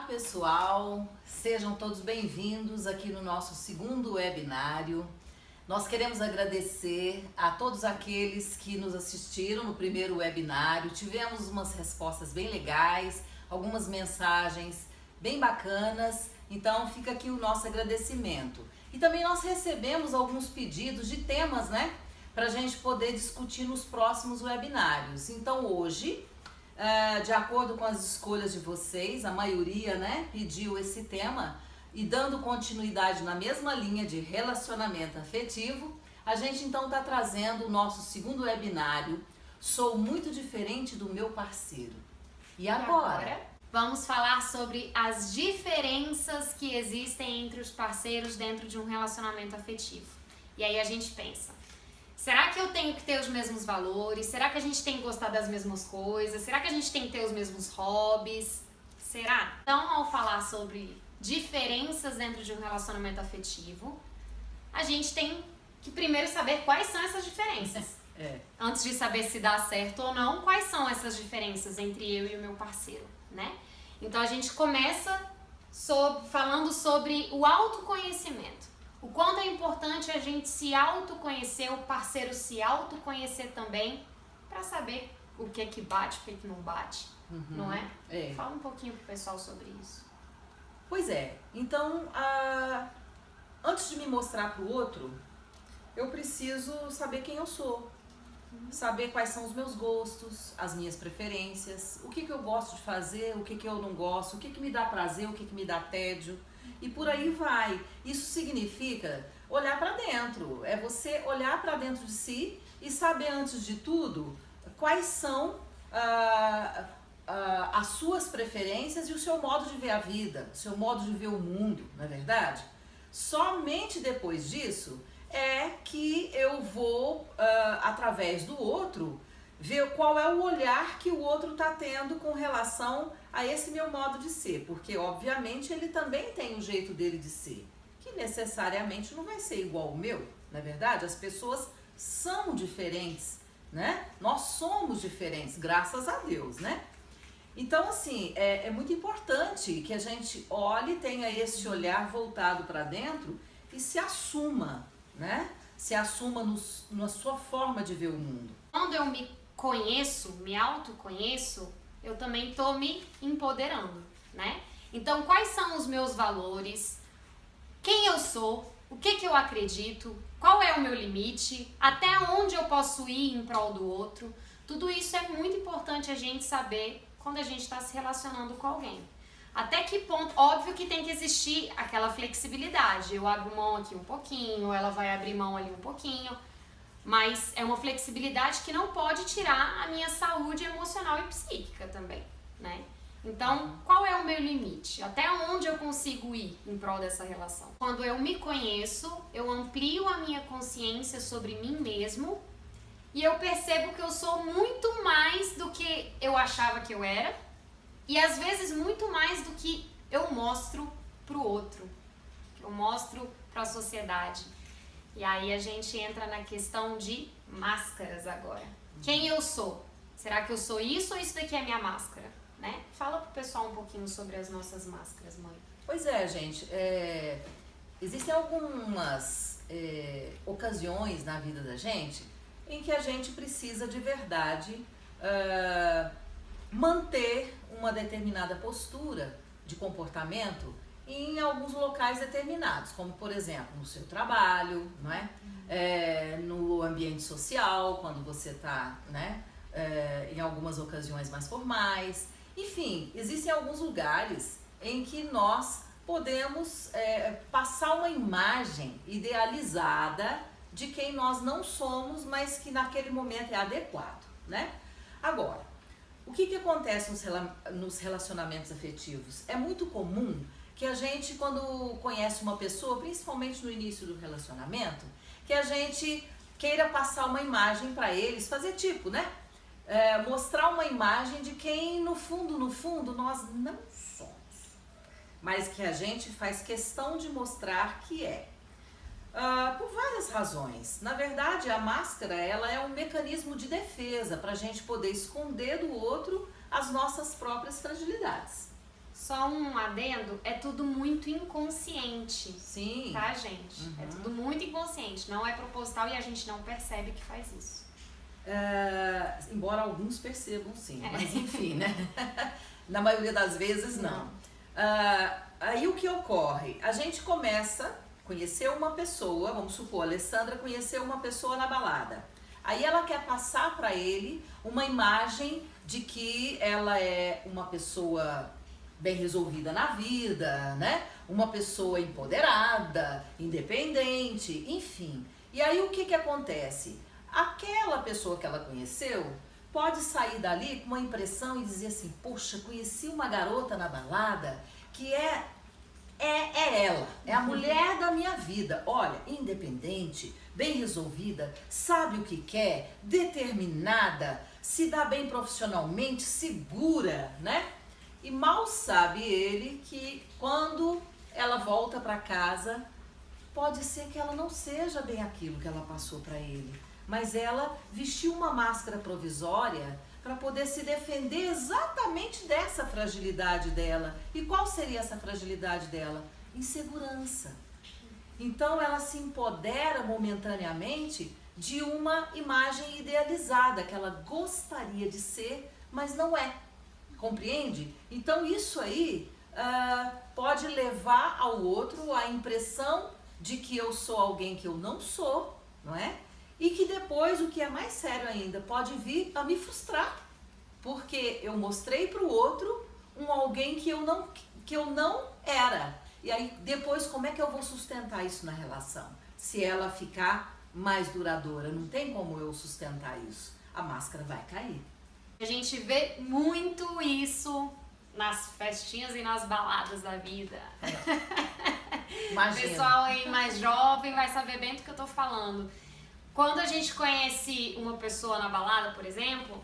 pessoal, sejam todos bem-vindos aqui no nosso segundo webinário. Nós queremos agradecer a todos aqueles que nos assistiram no primeiro webinário. Tivemos umas respostas bem legais, algumas mensagens bem bacanas, então fica aqui o nosso agradecimento. E também nós recebemos alguns pedidos de temas, né, para a gente poder discutir nos próximos webinários. Então hoje, de acordo com as escolhas de vocês, a maioria, né, pediu esse tema, e dando continuidade na mesma linha de relacionamento afetivo, a gente então está trazendo o nosso segundo webinário, Sou Muito Diferente do Meu Parceiro. E agora? Vamos falar sobre as diferenças que existem entre os parceiros dentro de um relacionamento afetivo. E aí a gente pensa, será que eu tenho que ter os mesmos valores? Será que a gente tem que gostar das mesmas coisas? Será que a gente tem que ter os mesmos hobbies? Será? Então, ao falar sobre diferenças dentro de um relacionamento afetivo, a gente tem que primeiro saber quais são essas diferenças. Antes de saber se dá certo ou não, quais são essas diferenças entre eu e o meu parceiro, né? Então a gente começa falando sobre o autoconhecimento. O quanto é importante a gente se autoconhecer, o parceiro se autoconhecer também, para saber o que é que bate, o que é que não bate, não é? Fala um pouquinho pro pessoal sobre isso. Pois é, então, antes de me mostrar para o outro, eu preciso saber quem eu sou, saber quais são os meus gostos, as minhas preferências, o que eu gosto de fazer, o que eu não gosto, o que me dá prazer, o que me dá tédio, e por aí vai. Isso significa olhar para dentro, é você olhar para dentro de si e saber, antes de tudo, quais são as suas preferências e o seu modo de ver a vida, o seu modo de ver o mundo, não é verdade? Somente depois disso é que eu vou, através do outro, ver qual é o olhar que o outro está tendo com relação a esse meu modo de ser, porque obviamente ele também tem um jeito dele de ser, que necessariamente não vai ser igual ao meu, não é verdade? As pessoas são diferentes, né? Nós somos diferentes, graças a Deus, né? Então, assim, é muito importante que a gente olhe, tenha esse olhar voltado para dentro e se assuma, né? Se assuma na sua forma de ver o mundo. Quando eu me conheço, me autoconheço, eu também tô me empoderando, né? Então, quais são os meus valores? Quem eu sou? O que eu acredito? Qual é o meu limite? Até onde eu posso ir em prol do outro? Tudo isso é muito importante a gente saber quando a gente está se relacionando com alguém. Até que ponto, óbvio que tem que existir aquela flexibilidade. Eu abro mão aqui um pouquinho, ela vai abrir mão ali um pouquinho, mas é uma flexibilidade que não pode tirar a minha saúde emocional e psíquica também, né? Então, qual é o meu limite? Até onde eu consigo ir em prol dessa relação? Quando eu me conheço, eu amplio a minha consciência sobre mim mesmo e eu percebo que eu sou muito mais do que eu achava que eu era e às vezes muito mais do que eu mostro pro outro, que eu mostro pra sociedade. E aí a gente entra na questão de máscaras agora. Quem eu sou? Será que eu sou isso ou isso daqui é minha máscara? Né? Fala pro pessoal um pouquinho sobre as nossas máscaras, mãe. Pois é, gente. Existem algumas ocasiões na vida da gente em que a gente precisa de verdade manter uma determinada postura de comportamento em alguns locais determinados, como por exemplo no seu trabalho, não é? No ambiente social, quando você está, né, em algumas ocasiões mais formais. Enfim, existem alguns lugares em que nós podemos passar uma imagem idealizada de quem nós não somos, mas que naquele momento é adequado, né? Agora, o que acontece nos relacionamentos afetivos? É muito comum que a gente, quando conhece uma pessoa, principalmente no início do relacionamento, que a gente queira passar uma imagem para eles, fazer tipo, né? Mostrar uma imagem de quem no fundo nós não somos, mas que a gente faz questão de mostrar que é. Por várias razões. Na verdade, a máscara ela é um mecanismo de defesa para a gente poder esconder do outro as nossas próprias fragilidades. Só um adendo, é tudo muito inconsciente. Sim. Tá, gente? É tudo muito inconsciente, não é proposital e a gente não percebe que faz isso. Embora alguns percebam sim, mas enfim, né? Na maioria das vezes não. Aí o que ocorre? A gente começa a conhecer uma pessoa, vamos supor, a Alessandra conheceu uma pessoa na balada. Aí ela quer passar para ele uma imagem de que ela é uma pessoa bem resolvida na vida, né? Uma pessoa empoderada, independente, enfim. E aí o que que acontece? Aquela pessoa que ela conheceu pode sair dali com uma impressão e dizer assim, poxa, conheci uma garota na balada que é ela, é a mulher da minha vida. Olha, independente, bem resolvida, sabe o que quer, determinada, se dá bem profissionalmente, segura, né? E mal sabe ele que quando ela volta para casa, pode ser que ela não seja bem aquilo que ela passou para ele, mas ela vestiu uma máscara provisória para poder se defender exatamente dessa fragilidade dela. E qual seria essa fragilidade dela? Insegurança. Então ela se empodera momentaneamente de uma imagem idealizada que ela gostaria de ser, mas não é. Compreende? Então isso aí pode levar ao outro a impressão de que eu sou alguém que eu não sou, não é? E que depois, o que é mais sério ainda, pode vir a me frustrar, porque eu mostrei para o outro alguém que eu não era. E aí depois como é que eu vou sustentar isso na relação? Se ela ficar mais duradoura, não tem como eu sustentar isso. A máscara vai cair. A gente vê muito isso nas festinhas e nas baladas da vida. Imagina. O pessoal aí mais jovem vai saber bem do que eu tô falando. Quando a gente conhece uma pessoa na balada, por exemplo,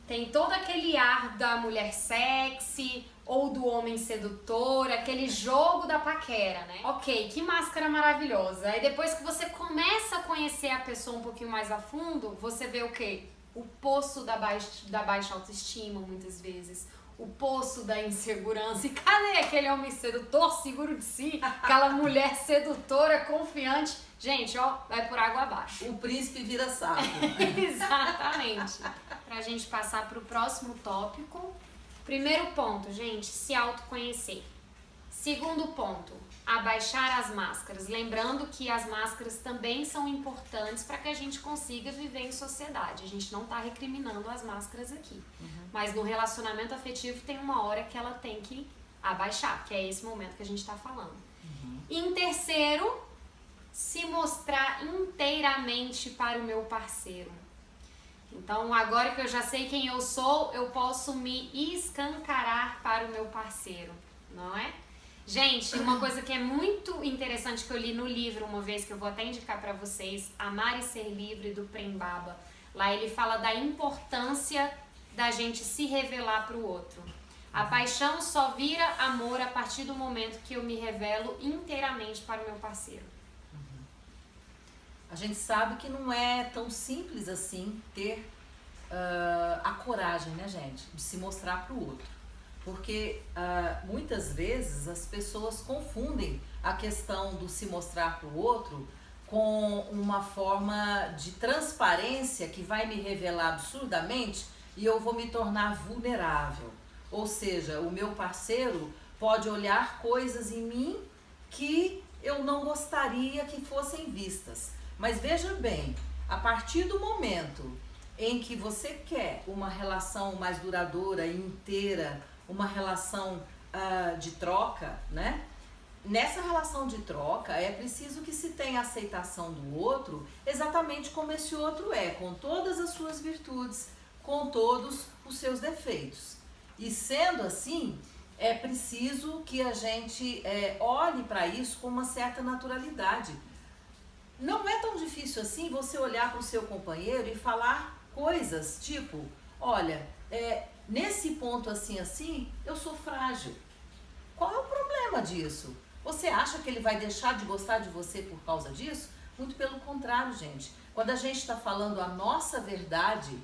tem todo aquele ar da mulher sexy ou do homem sedutor, aquele jogo da paquera, né? Ok, que máscara maravilhosa. Aí depois que você começa a conhecer a pessoa um pouquinho mais a fundo, você vê o quê? O poço da baixa autoestima, muitas vezes. O poço da insegurança. E cadê aquele homem sedutor, seguro de si? Aquela mulher sedutora, confiante. Gente, ó, vai por água abaixo. O príncipe vira sapo. Exatamente. Pra gente passar pro próximo tópico. Primeiro ponto, gente, se autoconhecer. Segundo ponto, abaixar as máscaras. Lembrando que as máscaras também são importantes para que a gente consiga viver em sociedade. A gente não está recriminando as máscaras aqui. Mas no relacionamento afetivo tem uma hora que ela tem que abaixar, que é esse momento que a gente está falando. E em terceiro, se mostrar inteiramente para o meu parceiro. Então, agora que eu já sei quem eu sou, eu posso me escancarar para o meu parceiro, não é? Gente, uma coisa que é muito interessante que eu li no livro uma vez, que eu vou até indicar para vocês, Amar e Ser Livre, do Prem Baba. Lá ele fala da importância da gente se revelar para o outro. A paixão só vira amor a partir do momento que eu me revelo inteiramente para o meu parceiro. A gente sabe que não é tão simples assim ter a coragem, né, gente, de se mostrar para o outro. Porque muitas vezes as pessoas confundem a questão do se mostrar para o outro com uma forma de transparência que vai me revelar absurdamente e eu vou me tornar vulnerável. Ou seja, o meu parceiro pode olhar coisas em mim que eu não gostaria que fossem vistas. Mas veja bem, a partir do momento em que você quer uma relação mais duradoura, inteira, uma relação de troca, né? Nessa relação de troca é preciso que se tenha aceitação do outro exatamente como esse outro é, com todas as suas virtudes, com todos os seus defeitos. E sendo assim, é preciso que a gente olhe para isso com uma certa naturalidade. Não é tão difícil assim você olhar para o seu companheiro e falar coisas tipo, olha, nesse ponto assim, eu sou frágil. Qual é o problema disso? Você acha que ele vai deixar de gostar de você por causa disso? Muito pelo contrário, gente. Quando a gente está falando a nossa verdade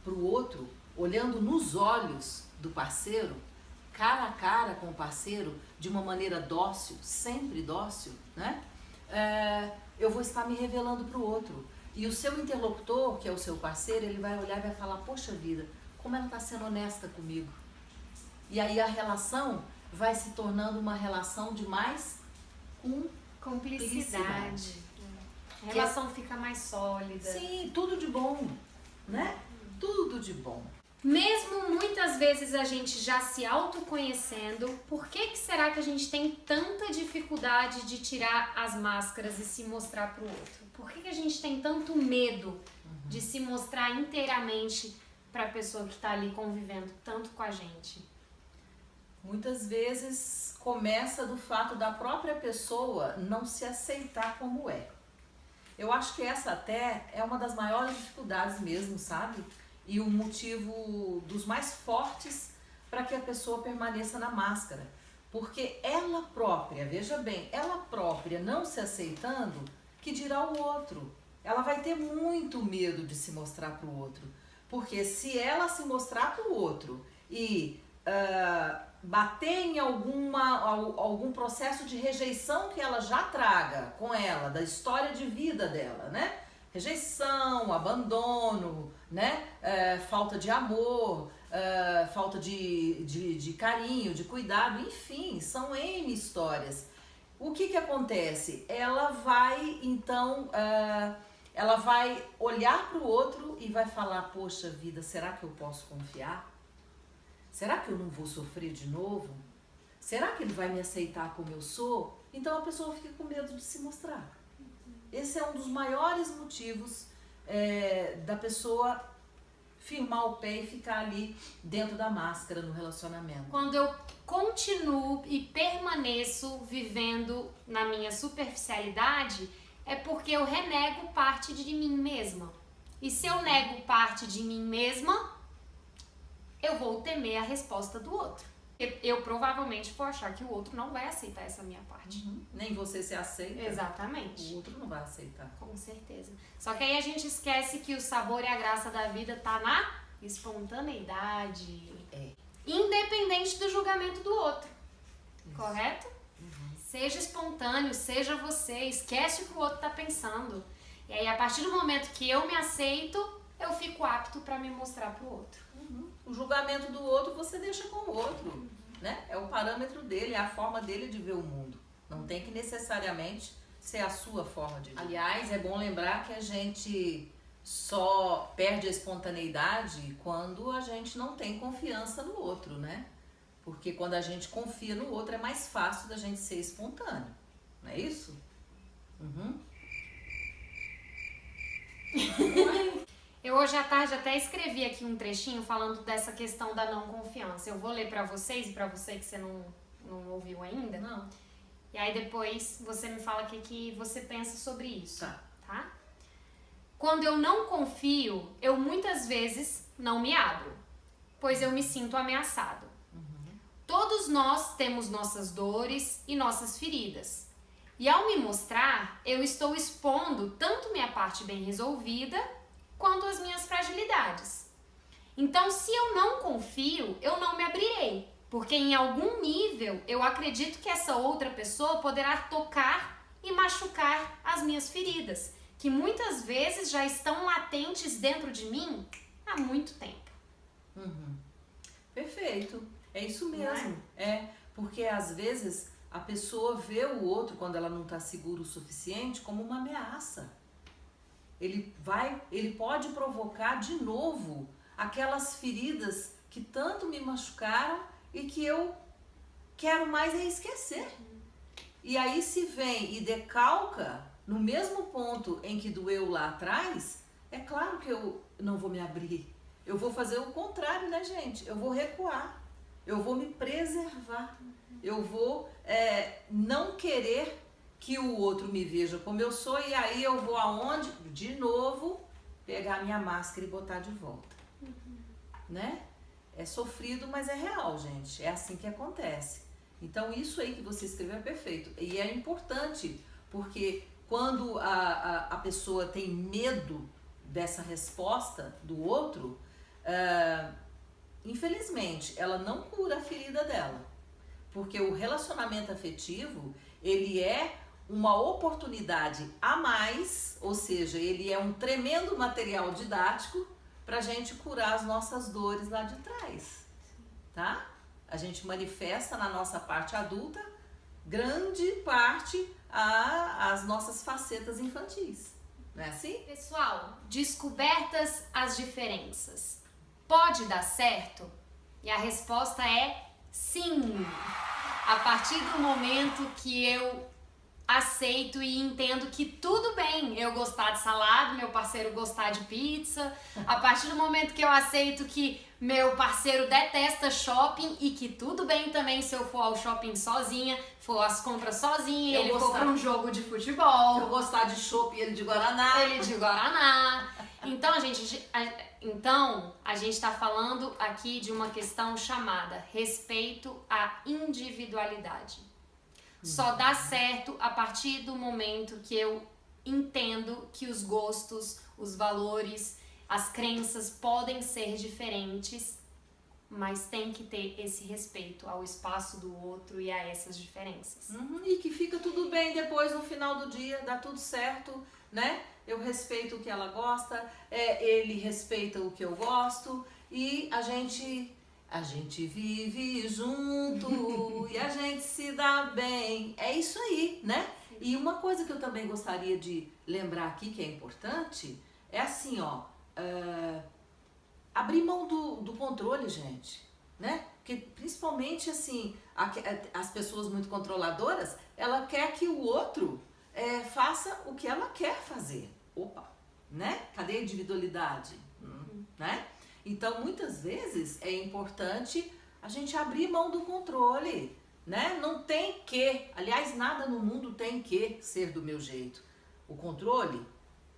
para o outro, olhando nos olhos do parceiro, cara a cara com o parceiro, de uma maneira dócil, sempre dócil, né? Eu vou estar me revelando para o outro. E o seu interlocutor, que é o seu parceiro, ele vai olhar e vai falar, poxa vida, como ela está sendo honesta comigo. E aí a relação vai se tornando uma relação de mais cumplicidade. A relação fica mais sólida. Sim, tudo de bom, né? Tudo de bom. Mesmo muitas vezes a gente já se autoconhecendo, por que será que a gente tem tanta dificuldade de tirar as máscaras e se mostrar para o outro? Por que a gente tem tanto medo de se mostrar inteiramente para a pessoa que está ali convivendo tanto com a gente? Muitas vezes começa do fato da própria pessoa não se aceitar como é. Eu acho que essa até é uma das maiores dificuldades mesmo, sabe? E um motivo dos mais fortes para que a pessoa permaneça na máscara. Porque ela própria, veja bem, ela própria não se aceitando, que dirá o outro. Ela vai ter muito medo de se mostrar para o outro. Porque se ela se mostrar para o outro e bater em algum processo de rejeição que ela já traga com ela, da história de vida dela, né? Rejeição, abandono, né? Falta de amor, falta de carinho, de cuidado, enfim, são N histórias. O que acontece? Ela vai, então, ela vai olhar para o outro e vai falar, poxa vida, será que eu posso confiar? Será que eu não vou sofrer de novo? Será que ele vai me aceitar como eu sou? Então a pessoa fica com medo de se mostrar. Esse é um dos maiores motivos da pessoa firmar o pé e ficar ali dentro da máscara no relacionamento. Quando eu continuo e permaneço vivendo na minha superficialidade, é porque eu renego parte de mim mesma. E se eu nego parte de mim mesma, eu vou temer a resposta do outro. Eu provavelmente vou achar que o outro não vai aceitar essa minha parte. Nem você se aceita. Exatamente. O outro não vai aceitar. Com certeza. Só que aí a gente esquece que o sabor e a graça da vida tá na espontaneidade. Independente do julgamento do outro. Isso. Correto? Seja espontâneo, seja você. Esquece o que o outro tá pensando. E aí, a partir do momento que eu me aceito, eu fico apto para me mostrar pro outro. O julgamento do outro você deixa com o outro, né? É o parâmetro dele, é a forma dele de ver o mundo. Não tem que necessariamente ser a sua forma de ver. Aliás, é bom lembrar que a gente só perde a espontaneidade quando a gente não tem confiança no outro, né? Porque quando a gente confia no outro é mais fácil da gente ser espontâneo, não é isso? Eu hoje à tarde até escrevi aqui um trechinho falando dessa questão da não confiança. Eu vou ler pra vocês e pra você que você não ouviu ainda. Não. E aí depois você me fala o que você pensa sobre isso. Tá? Quando eu não confio, eu muitas vezes não me abro, pois eu me sinto ameaçado. Todos nós temos nossas dores e nossas feridas. E ao me mostrar, eu estou expondo tanto minha parte bem resolvida quanto as minhas fragilidades. Então, se eu não confio, eu não me abrirei, porque em algum nível eu acredito que essa outra pessoa poderá tocar e machucar as minhas feridas, que muitas vezes já estão latentes dentro de mim há muito tempo. Perfeito, é isso mesmo. Porque às vezes a pessoa vê o outro, quando ela não está segura o suficiente, como uma ameaça. Ele pode provocar de novo aquelas feridas que tanto me machucaram e que eu quero mais é esquecer. E aí se vem e decalca no mesmo ponto em que doeu lá atrás, é claro que eu não vou me abrir. Eu vou fazer o contrário, né, gente? Eu vou recuar. Eu vou me preservar. Eu vou não querer que o outro me veja como eu sou, e aí eu vou aonde? De novo, pegar minha máscara e botar de volta. Né? É sofrido, mas é real, gente. É assim que acontece. Então, isso aí que você escreveu é perfeito. E é importante, porque quando a pessoa tem medo dessa resposta do outro, infelizmente, ela não cura a ferida dela. Porque o relacionamento afetivo, ele é uma oportunidade a mais, ou seja, ele é um tremendo material didático para a gente curar as nossas dores lá de trás, tá? A gente manifesta na nossa parte adulta, grande parte, as nossas facetas infantis, não é assim? Pessoal, descobertas as diferenças. Pode dar certo? E a resposta é sim. A partir do momento que eu aceito e entendo que tudo bem eu gostar de salada, meu parceiro gostar de pizza, a partir do momento que eu aceito que meu parceiro detesta shopping e que tudo bem também se eu for ao shopping sozinha, for às compras sozinha, ele for para um jogo de futebol. Eu gostar de chopp e ele de Guaraná. Ele de Guaraná. Então, a gente está falando aqui de uma questão chamada respeito à individualidade. Só dá certo a partir do momento que eu entendo que os gostos, os valores, as crenças podem ser diferentes, mas tem que ter esse respeito ao espaço do outro e a essas diferenças. E que fica tudo bem depois, no final do dia, dá tudo certo, né? Eu respeito o que ela gosta, ele respeita o que eu gosto e a gente vive junto e a gente se dá bem. É isso aí, né? E uma coisa que eu também gostaria de lembrar aqui, que é importante, é assim, ó, abrir mão do controle, gente, né? Porque principalmente assim, as pessoas muito controladoras, ela quer que o outro faça o que ela quer fazer. Opa, né? Cadê a individualidade? Né? Então, muitas vezes é importante a gente abrir mão do controle, né? Não tem que, aliás, nada no mundo tem que ser do meu jeito. O controle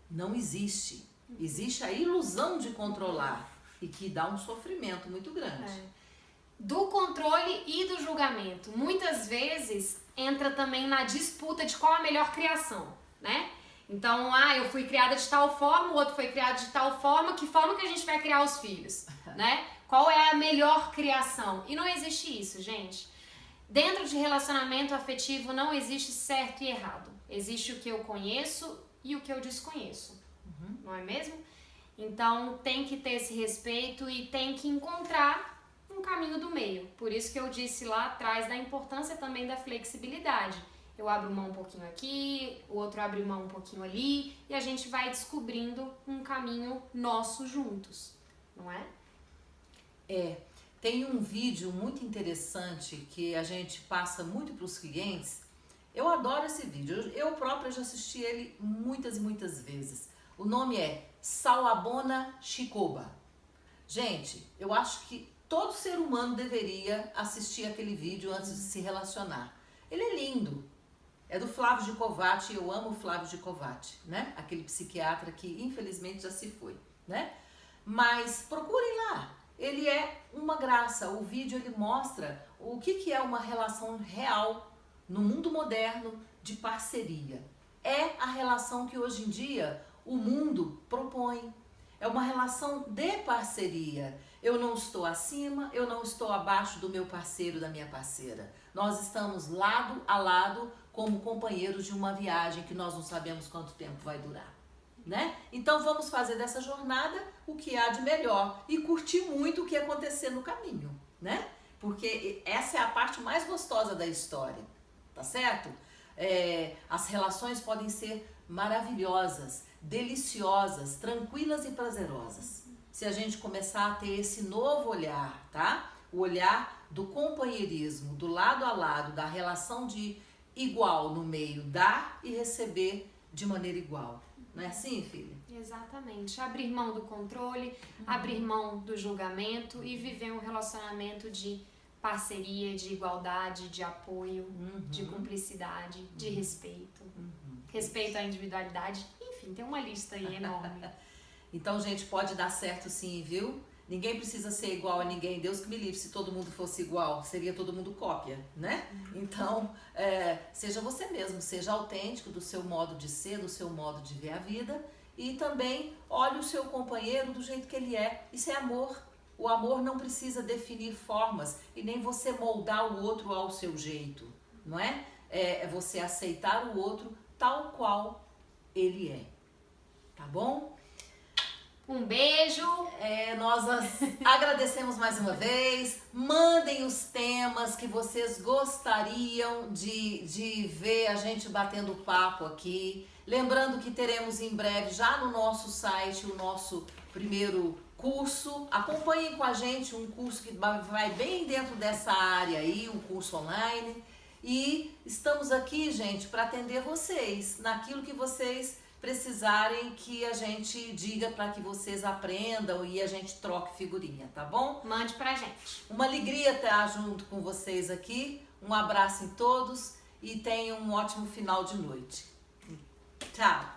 não existe. Existe a ilusão de controlar e que dá um sofrimento muito grande. Do controle e do julgamento. Muitas vezes entra também na disputa de qual a melhor criação, né? Então, eu fui criada de tal forma, o outro foi criado de tal forma, que forma que a gente vai criar os filhos, né? Qual é a melhor criação? E não existe isso, gente. Dentro de relacionamento afetivo não existe certo e errado. Existe o que eu conheço e o que eu desconheço, não é mesmo? Então, tem que ter esse respeito e tem que encontrar um caminho do meio. Por isso que eu disse lá atrás da importância também da flexibilidade. Eu abro mão um pouquinho aqui, o outro abre mão um pouquinho ali e a gente vai descobrindo um caminho nosso juntos, não é? Tem um vídeo muito interessante que a gente passa muito para os clientes. Eu adoro esse vídeo, eu própria já assisti ele muitas e muitas vezes. O nome é Sawabona Shikoba. Gente, eu acho que todo ser humano deveria assistir aquele vídeo antes de se relacionar. Ele é lindo. É do Flávio Gicovati, eu amo o Flávio Gicovati, né? Aquele psiquiatra que infelizmente já se foi, né? Mas procurem lá, ele é uma graça. O vídeo ele mostra o que é uma relação real no mundo moderno de parceria. É a relação que hoje em dia o mundo propõe. É uma relação de parceria. Eu não estou acima, eu não estou abaixo do meu parceiro, da minha parceira. Nós estamos lado a lado como companheiros de uma viagem que nós não sabemos quanto tempo vai durar, né? Então vamos fazer dessa jornada o que há de melhor e curtir muito o que acontecer no caminho, né? Porque essa é a parte mais gostosa da história, tá certo? As relações podem ser maravilhosas, deliciosas, tranquilas e prazerosas. Se a gente começar a ter esse novo olhar, tá? O olhar do companheirismo, do lado a lado, da relação de igual no meio, dar e receber de maneira igual. Não é assim, filha? Exatamente. Abrir mão do controle, abrir mão do julgamento e viver um relacionamento de parceria, de igualdade, de apoio, de cumplicidade, de respeito. Respeito à individualidade. Enfim, tem uma lista aí enorme. Então, gente, pode dar certo sim, viu? Ninguém precisa ser igual a ninguém. Deus que me livre, se todo mundo fosse igual, seria todo mundo cópia, né? Então, seja você mesmo, seja autêntico do seu modo de ser, do seu modo de ver a vida. E também olhe o seu companheiro do jeito que ele é. Isso é amor, O amor não precisa definir formas e nem você moldar o outro ao seu jeito, não é? É você aceitar o outro tal qual ele é, tá bom? Um beijo. Nós agradecemos mais uma vez. Mandem os temas que vocês gostariam de ver a gente batendo papo aqui. Lembrando que teremos em breve já no nosso site o nosso primeiro curso. Acompanhem com a gente um curso que vai bem dentro dessa área aí, um curso online. E estamos aqui, gente, para atender vocês naquilo que vocês precisarem que a gente diga para que vocês aprendam e a gente troque figurinha, tá bom? Mande pra gente. Uma alegria estar junto com vocês aqui. Um abraço em todos e tenham um ótimo final de noite. Tchau!